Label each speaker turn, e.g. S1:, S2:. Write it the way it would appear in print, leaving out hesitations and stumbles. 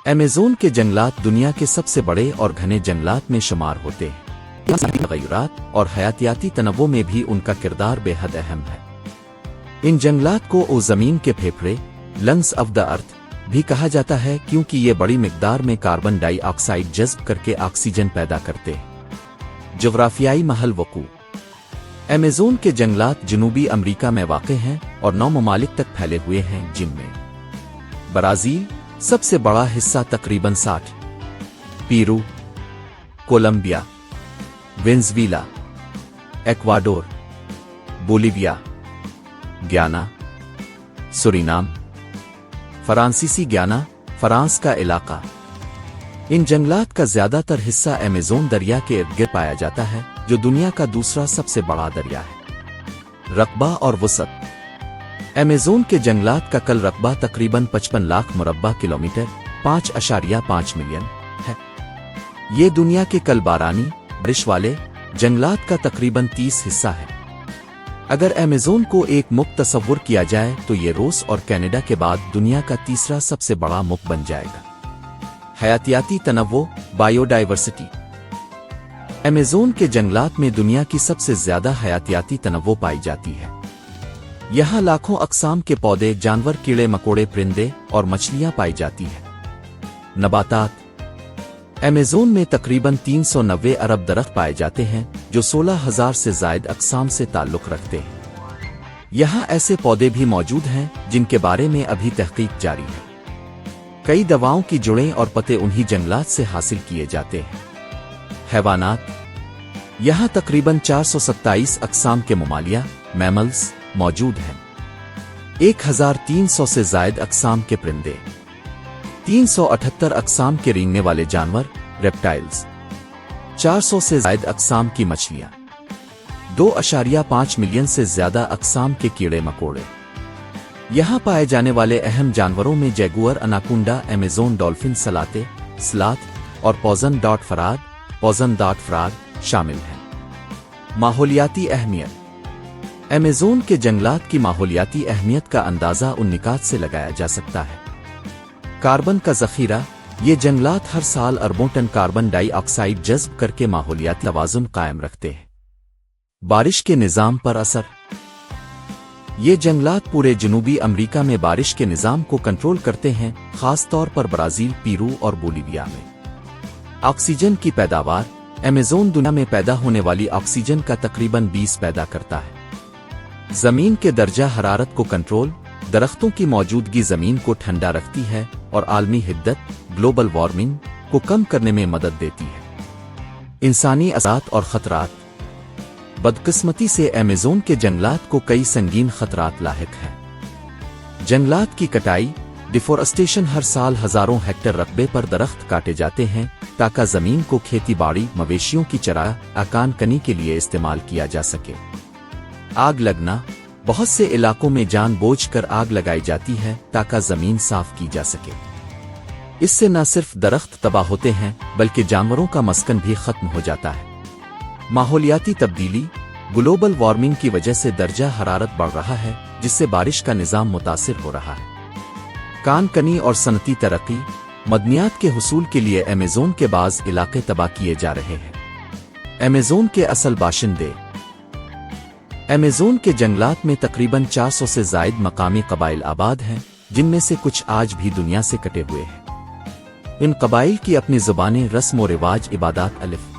S1: Amazon کے جنگلات دنیا کے سب سے بڑے اور گھنے جنگلات میں شمار ہوتے ہیں۔ تغیرات اور حیاتیاتی تنوع میں بھی ان کا کردار بے حد اہم ہے۔ ان جنگلات کو زمین کے پھیپھڑے لنگز آف دا ارتھ بھی کہا جاتا ہے کیونکہ یہ بڑی مقدار میں کاربن ڈائی آکسائیڈ جذب کر کے آکسیجن پیدا کرتے ہیں۔ جغرافیائی محل وقوع: ایمیزون کے جنگلات جنوبی امریکہ میں واقع ہیں اور 9 ممالک تک پھیلے ہوئے ہیں، جن میں برازیل سب سے بڑا حصہ تقریباً 60، Peru, Colombia, Venezuela, Ecuador, Bolivia, Guyana, Suriname, فرانسیسی گیانا، فرانس کا علاقہ۔ ان جنگلات کا زیادہ تر حصہ ایمیزون دریا کے ارد گرد پایا جاتا ہے، جو دنیا کا دوسرا سب سے بڑا دریا ہے۔ رقبہ اور وسعت: ایمیزون کے جنگلات کا کل رقبہ تقریباً 55 لاکھ مربع کلومیٹر 5.5 ملین ہے۔ یہ دنیا کے کل بارانی بارش والے جنگلات کا تقریباً 30 حصہ ہے۔ اگر ایمیزون کو ایک ملک تصور کیا جائے تو یہ روس اور کینیڈا کے بعد دنیا کا تیسرا سب سے بڑا ملک بن جائے گا۔ حیاتیاتی تنوع بائیو ڈائیورسٹی: ایمیزون کے جنگلات میں دنیا کی سب سے زیادہ حیاتیاتی تنوع پائی جاتی ہے۔ یہاں لاکھوں اقسام کے پودے، جانور، کیڑے مکوڑے، پرندے اور مچھلیاں پائی جاتی ہیں۔ نباتات: ایمیزون میں تقریباً 390 ارب درخت پائے جاتے ہیں، جو 16,000 سے زائد اقسام سے تعلق رکھتے ہیں۔ یہاں ایسے پودے بھی موجود ہیں جن کے بارے میں ابھی تحقیق جاری ہے۔ کئی دواؤں کی جڑیں اور پتے انہی جنگلات سے حاصل کیے جاتے ہیں۔ حیوانات: یہاں تقریباً 427 اقسام کے ممالیہ میملز موجود ہیں۔ 1300 سے زائد اقسام کے پرندے، 378 اقسام کے رینگنے والے جانور ریپٹائلز، 400 سے زائد اقسام کی مچھلیاں، 2.5 ملین سے زیادہ اقسام کے کیڑے مکوڑے۔ یہاں پائے جانے والے اہم جانوروں میں جیگور، اناکونڈا، ایمیزون ڈولفن، سلات اور پوزن ڈاٹ فراگ شامل ہیں۔ ماحولیاتی اہمیت: ایمیزون کے جنگلات کی ماحولیاتی اہمیت کا اندازہ ان نکات سے لگایا جا سکتا ہے۔ کاربن کا ذخیرہ: یہ جنگلات ہر سال اربوں ٹن کاربن ڈائی آکسائیڈ جذب کر کے ماحولیاتی توازن قائم رکھتے ہیں۔ بارش کے نظام پر اثر: یہ جنگلات پورے جنوبی امریکہ میں بارش کے نظام کو کنٹرول کرتے ہیں، خاص طور پر برازیل، پیرو اور بولیویا میں۔ آکسیجن کی پیداوار: ایمیزون دنیا میں پیدا ہونے والی آکسیجن کا تقریباً 20 پیدا کرتا ہے۔ زمین کے درجہ حرارت کو کنٹرول: درختوں کی موجودگی زمین کو ٹھنڈا رکھتی ہے اور عالمی حدت گلوبل وارمنگ کو کم کرنے میں مدد دیتی ہے۔ انسانی اثرات اور خطرات: بدقسمتی سے ایمیزون کے جنگلات کو کئی سنگین خطرات لاحق ہیں۔ جنگلات کی کٹائی ڈیفورسٹیشن: ہر سال ہزاروں ہیکٹر رقبے پر درخت کاٹے جاتے ہیں تاکہ زمین کو کھیتی باڑی، مویشیوں کی چرائی، کان کنی کے لیے استعمال کیا جا سکے۔ آگ لگنا: بہت سے علاقوں میں جان بوجھ کر آگ لگائی جاتی ہے تاکہ زمین صاف کی جا سکے۔ اس سے نہ صرف درخت تباہ ہوتے ہیں بلکہ جانوروں کا مسکن بھی ختم ہو جاتا ہے۔ ماحولیاتی تبدیلی: گلوبل وارمنگ کی وجہ سے درجہ حرارت بڑھ رہا ہے، جس سے بارش کا نظام متاثر ہو رہا ہے۔ کان کنی اور صنعتی ترقی: معدنیات کے حصول کے لیے ایمیزون کے بعض علاقے تباہ کیے جا رہے ہیں۔ ایمیزون کے اصل باشندے: ایمیزون کے جنگلات میں تقریباً 400 سے زائد مقامی قبائل آباد ہیں، جن میں سے کچھ آج بھی دنیا سے کٹے ہوئے ہیں۔ ان قبائل کی اپنی زبانیں، رسم و رواج، عبادات، الف